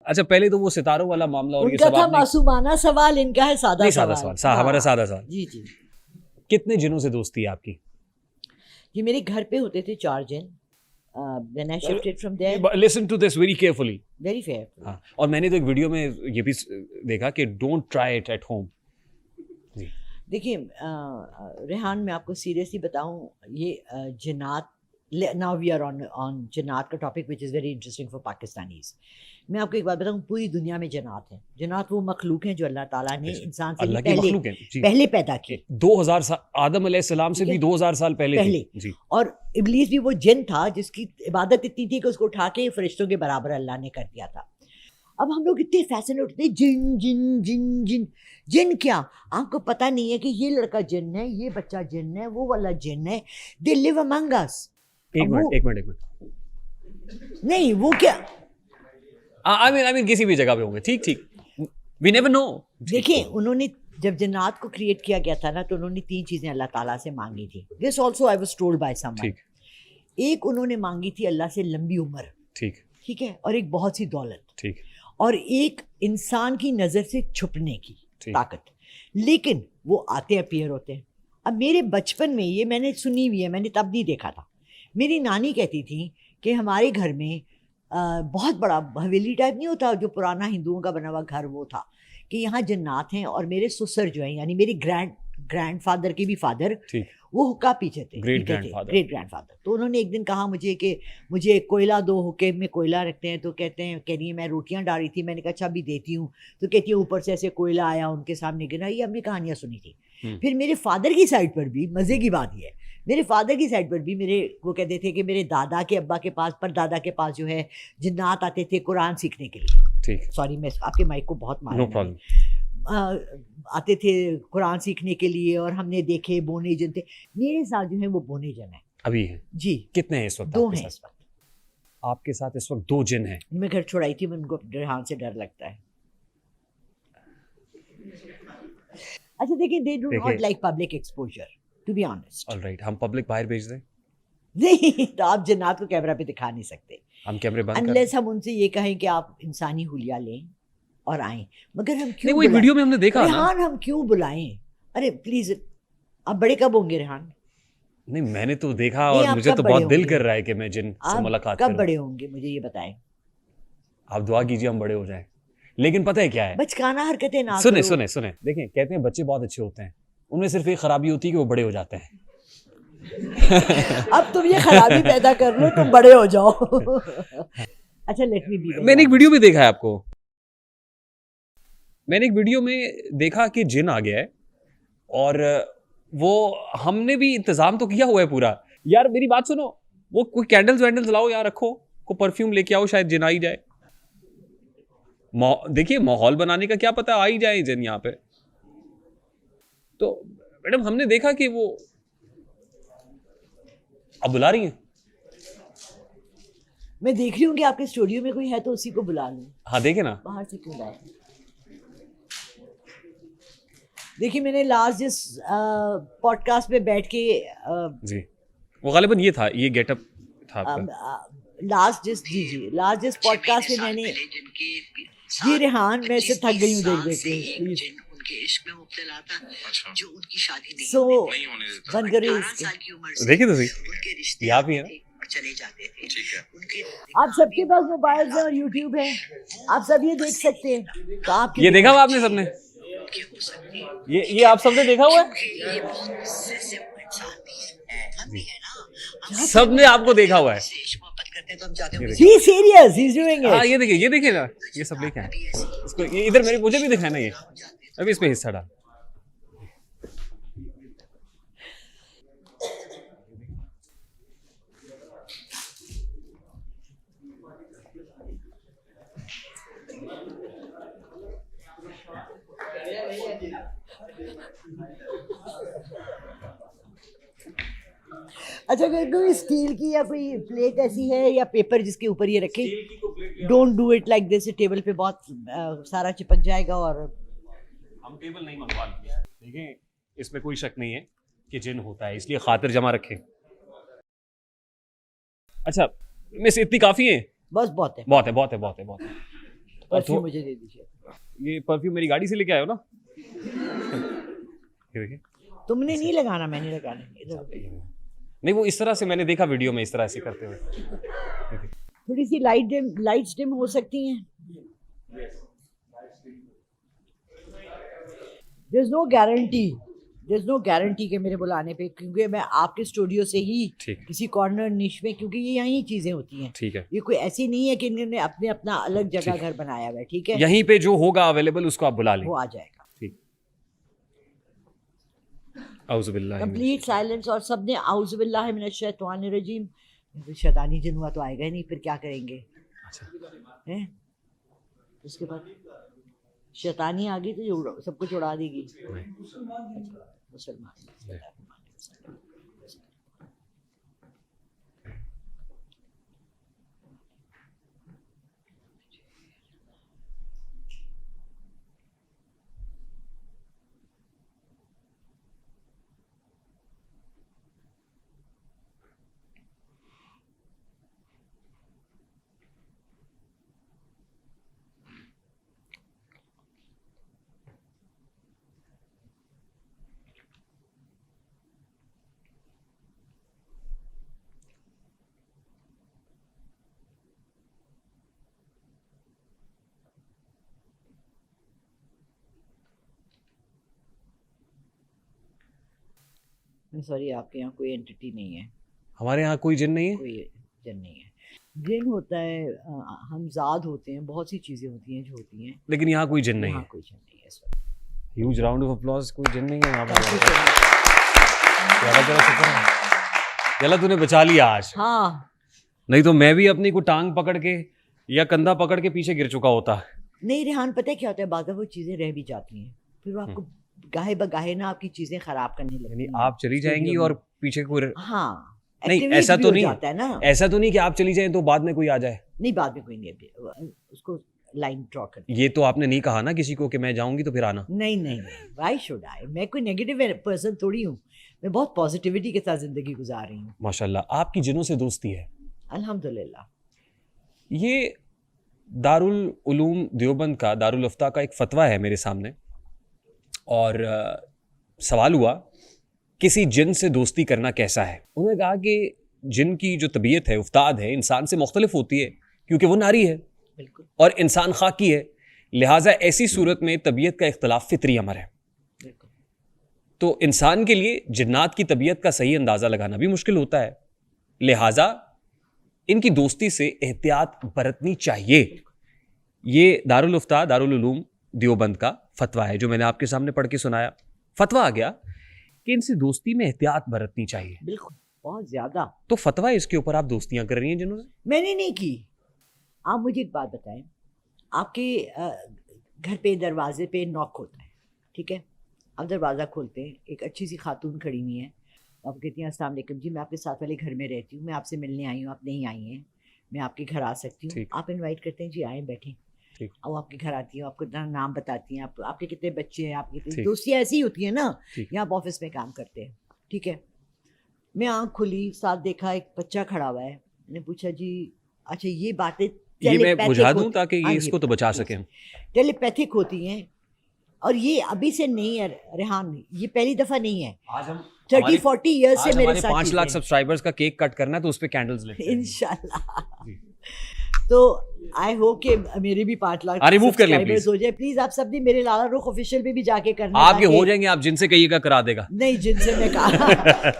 अच्छा पहले तो वो सितारों वाला मामला और ये उनका सब था आपने मासूमाना सवाल, इनका है सादा नहीं सादा सवाल। सवाल हमारा सादा सवाल। जी जी। कितने जिनों से दोस्ती है आपकी? ये मेरे घर पे होते थे 4 जिन। When I shifted from there, listen to this very carefully. very fair. हाँ, और मैंने तो एक वीडियो में ये भी देखा कि don't try it at home. जी देखिए रेहान, मैं आपको सीरियसली बताऊं, ये जिन्नात, नाउ वी आर ऑन जिन्नात का topic which is very interesting for Pakistanis. मैं आपको एक बात बताऊं, पूरी दुनिया में जिन्नात हैं। जिन्नात वो मखलूक हैं जो अल्लाह ताला ने इंसान से भी अल्लाह की मखलूक है जी। पहले पैदा किए। 2000 साल आदम अलैहिस्सलाम से ठीक भी है। 2000 साल पहले पहले थे। जी और इब्लीस भी वो जिन था जिसकी इबादत इतनी थी कि उसको उठा के फरिश्तों के बराबर अल्लाह ने कर दिया था। अब हम लोग इतने फैसिनेट होते हैं, जिन जिन जिन जिन जिन क्या, आपको पता नहीं है कि ये लड़का जिन है, ये बच्चा जिन है, वो वाला जिन है। दे लिव अमंग अस। एक मिनट नहीं, वो क्या, आई मीन किसी भी जगह पे होंगे। ठीक वी नेवर नो। देखिए उन्होंने जब जन्नात को क्रिएट किया गया था ना, तो उन्होंने 3 चीजें अल्लाह ताला से मांगी थी। This also I was told by someone. ठीक एक उन्होंने मांगी थी अल्लाह से लंबी उम्र, ठीक है, और एक बहुत सी दौलत, ठीक और एक इंसान की नज़र से छुपने की ठीक। ताकत। लेकिन वो आते अपीयर होते हैं। अब मेरे बचपन में ये मैंने सुनी हुई है, मैंने तब नहीं देखा था। मेरी नानी कहती थी कि हमारे घर में बहुत बड़ा हवेली टाइप नहीं होता जो पुराना हिंदुओं का बना हुआ घर, वो था कि यहाँ जन्नात हैं। और मेरे ससुर जो हैं, यानी मेरी ग्रैंडफादर के भी फादर, ठीक वो हुक्का पीछे थे, ग्रेट ग्रैंडफादर। तो उन्होंने एक दिन कहा मुझे कि मुझे कोयला दो, हुक्के में कोयला रखते हैं। तो कह रही है मैं रोटियां डाल रही थी, मैंने कहा अच्छा भी देती हूँ। तो कहती है ऊपर से ऐसे कोयला आया, उनके सामने गिरा। ये हमने कहानियाँ सुनी थी। फिर मेरे फादर की साइड पर भी मज़े की बात ये है, मेरे फादर की साइड पर भी मेरे वो कहते थे कि मेरे दादा के अब्बा के पास, परदादा के पास जो है जिन्नात आते थे कुरान सीखने के लिए। ठीक सॉरी, मैं आपके माइक को बहुत मार नो प्रॉब्लम। आते थे कुरान सीखने के लिए, और हमने देखे बोने जन थे। मेरे साथ जो है वो बोने जन है अभी है जी। कितने हैं इस वक्त? 2 आपके हैं साथ? इस वक्त। आपके साथ इस वक्त 2 जिन हैं। मैं घर छुड़ाई थी, उनको रेहान से डर लगता है। अच्छा देखिए, they do not like public exposure, to be honest. Alright, हम पब्लिक बाहर भेज दें? नहीं, तो आप जन्नात को कैमरा पे दिखा नहीं सकते हम कैमरे बंद कर अनलेस हम उनसे ये कहें कि आप इंसानी हुलिया लें और आएं। मगर हम क्यों नहीं, वो एक वीडियो में हमने देखा ना। रेहान, हम क्यों बुलाएं? अरे प्लीज, आप बड़े कब होंगे रेहान? नहीं, मैंने तो देखा नहीं, और आप मुझे कब तो बड़े बहुत दिल होंगे? कर रहा है कि मैं जिन से आप मुलाकात कब करूं। बड़े होंगे मुझे ये बताएं। आप दुआ कीजिए हम बड़े हो जाएं। लेकिन पता है क्या है, बचकाना हरकतें ना सुने करो। सुने सुने देखें, कहते हैं बच्चे बहुत अच्छे होते हैं, उनमें सिर्फ एक खराबी होती है कि वो बड़े हो जाते हैं। अब तुम ये खराबी पैदा कर लो, तुम बड़े हो जाओ। अच्छा, लेट मी बी। मैंने एक वीडियो में देखा है आपको, मैंने एक वीडियो में देखा कि जिन आ गया है, और वो हमने भी इंतजाम तो किया हुआ है पूरा। यार मेरी बात सुनो, वो कोई कैंडल्स वैंडल्स लाओ यार, रखो, को परफ्यूम लेके आओ, शायद जिन आ ही जाए। देखिए माहौल बनाने का क्या पता, आ ही जाए जिन यहाँ पे। तो मैडम हमने देखा कि वो अब बुला रही हैं। मैं देख रही हूँ कि आपके स्टूडियो में कोई है, तो उसी को बुला लूं। हाँ देखे ना, बाहर से क्यों लाए? देखिए, मैंने लास्ट जिस पॉडकास्ट पे बैठ के जी वो गालिबन ये था, ये गेटअप था आपका। लास्ट जिस पॉडकास्ट में मैंने जी रेहान, मैं इससे थक गई हूँ देख के। उनके इश्क में मुब्तला था, जो उनकी शादी नहीं सो नहीं होने देता। बंद करो 18 इसको। साल की उम्र से देखिए तो सही, उनके रिश्ते ये आप ही हैं ना? चले जाते थे। ठीक है। उनके आप सबके पास मोबाइल है और यूट्यूब है, आप सब ये देख सकते हैं। तो आप ये देखा हुआ आपने सबने? हो सकते हैं। ये आप सबने देखा हुआ है? ये बहुत सेंसिटिव इंसान भी है, हम भी है ना। हम सबने आपको देखा हुआ है। से इश्क मोहब्बत करते हैं तो हम चाहते हैं ही सीरियस, ही इज डूइंग हाँ इट। ये देखिए ना, ये सब लेके आए इसको। ये इधर मेरे मुझे भी दिखाया ना, ये अभी इस पे हिस्सा डाल। अच्छा, अगर कोई स्टील की या कोई प्लेट ऐसी है या पेपर जिसके ऊपर ये रखे, don't do it like this. Table पे बहुत सारा चिपक जाएगा। और हम टेबल नहीं मंगवा लेंगे। देखें, इसमें कोई शक नहीं है कि जिन होता है, इसलिए खातिर जमा रखें। अच्छा मिस, इतनी काफी है? बस बहुत है। बहुत है, बहुत है, बहुत है, बहुत है। परफ्यूम मुझे दे दीजिए। ये परफ्यूम मेरी गाड़ी से लेके आए हो ना? ये देखिए। तुमने नहीं लगाना, मैंने लगाना। इधर नहीं, वो इस तरह से मैंने देखा वीडियो में, इस तरह से करते हुए। थोड़ी सी लाइट्स डिम हो सकती हैं। There's no guarantee के मेरे बुलाने पे, क्योंकि मैं आपके स्टूडियो से ही ठीक। किसी कॉर्नर निश में, क्योंकि ये यहीं चीजें होती हैं। ठीक है, ये कोई ऐसी नहीं है कि इन्होंने अपने अपना अलग जगह घर बनाया हुआ है। ठीक है, यहीं पे जो होगा अवेलेबल उसको आप बुला लें। वो आ जाएगा। ठीक। औज़ुबिल्लाहि कंप्लीट साइलेंस, और सबने औज़ुबिल्लाहि मिनश शैतानिर रजीम। शैतानी जिन हुआ तो आएगा ही नहीं, फिर क्या करेंगे? अच्छा, हैं? उसके बाद शैतानी आ गई तो सब कुछ उड़ा देगी। मुसलमान। सॉरी, आपके यहाँ कोई एंटिटी नहीं है? हमारे यहाँ कोई जिन नहीं है। कोई जिन नहीं है। जिन होता है, हमजाद होते हैं, बहुत सी चीजें होती हैं जो होती हैं, लेकिन यहाँ कोई जिन नहीं यहाँ है। कोई जिन नहीं है इस वक्त। Huge round of applause. कोई जिन नहीं है यहाँ पर। काफी जिन है। ज़्यादा शुक्र है। चला, तूने बचा लिया आज। हाँ, नहीं तो मैं भी अपनी को टांग पकड़ के या कंधा पकड़ के पीछे गिर चुका होता। नहीं रेहान, पता है क्या होता है, बाद में वो चीजें रह भी जाती हैं, फिर वो आपको गाहे बगाहे ना आपकी चीजें खराब करने लगती यानी हैं। आप चली जाएंगी और पीछे कोई। हाँ, नहीं, activate ऐसा भी तो हो नहीं। जाता है ना। ऐसा तो नहीं कि आप चली जाएं तो बाद में कोई आ जाए। नहीं, बाद में कोई नहीं है, उसको लाइन ड्रॉ कर। ये तो आपने नहीं कहा ना किसी को कि मैं जाऊंगी तो फिर आना। नहीं नहीं, व्हाई शुड आई? मैं कोई नेगेटिव पर्सन थोड़ी हूँ, मैं बहुत पॉजिटिविटी के साथ जिंदगी गुजार रही हूँ। माशाल्लाह, आपकी जिनों से दोस्ती है। अल्हम्दुलिल्लाह। ये दारुल उलूम देवबंद का, दारुल अफ्ता का एक फतवा है मेरे सामने, और सवाल हुआ किसी जिन से दोस्ती करना कैसा है। उन्होंने कहा कि जिन की जो तबीयत है, उफ्ताद है, इंसान से मुख्तलिफ होती है, क्योंकि वो नारी है बिल्कुल। और इंसान खाकी है, लिहाजा ऐसी सूरत में तबीयत का इख्तलाफ फितरी अमर है। बिल्कुल। तो इंसान के लिए जिन्नात की तबीयत का सही अंदाज़ा लगाना भी मुश्किल होता है, लिहाजा इनकी दोस्ती से एहतियात बरतनी चाहिए। ये दारुल उफ्ता, दारुल उलूम देवबंद का फतवा है जो मैंने आपके सामने पढ़ के सुनाया। फतवा आ गया कि इनसे दोस्ती में एहतियात बरतनी चाहिए। बिल्कुल, बहुत ज्यादा। तो फतवा इसके ऊपर आप दोस्तियां कर रही हैं जिन्होंने। मैंने नहीं की। आप मुझे एक बात बताएं, आपके घर पे दरवाजे पे नॉक होता है, ठीक है? आप दरवाज़ा खोलते हैं, एक अच्छी सी खातून खड़ी हुई है, आप कहती हैं अस्सलाम वालेकुम जी, मैं आपके साथ वाले घर में रहती हूँ, मैं आपसे मिलने आई हूँ, आप नहीं आई हैं, मैं आपके घर आ सकती हूँ? आप इनवाइट करते हैं, जी आए बैठें। अब आपके घर आती हैं, आपको नाम बताती हैं, आपके कितने बच्चे हैं, आपकी कितनी दोस्तियाँ ऐसी होती हैं ना। यहाँ आप ऑफिस में काम करते हैं, ठीक है? मैं आँख खुली, साथ देखा एक बच्चा खड़ा हुआ है, मैंने पूछा जी अच्छा ये बातें ये मैं बुझा दूं ताकि ये इसको तो बचा सकें। टेलीपैथिक होती हैं, और ये अभी से नहीं है रेहान, ये पहली दफ़ा नहीं है। आज हम 30-40 ईयर्स से मेरे साथ 5 लाख सब्सक्राइबर्स का केक कट करना है तो उस पे कैंडल्स लेते हैं इंशाल्लाह। तो आई होप कि मेरे भी 5 लाख रिमूव कर लें प्लीज। हो जाए प्लीज। आप सब भी मेरे लाला रुख ऑफिशियल पे भी जाके करना। आपके हो जाएंगे, आप जिनसे कहिएगा करा देगा। नहीं, जिनसे मैं कहा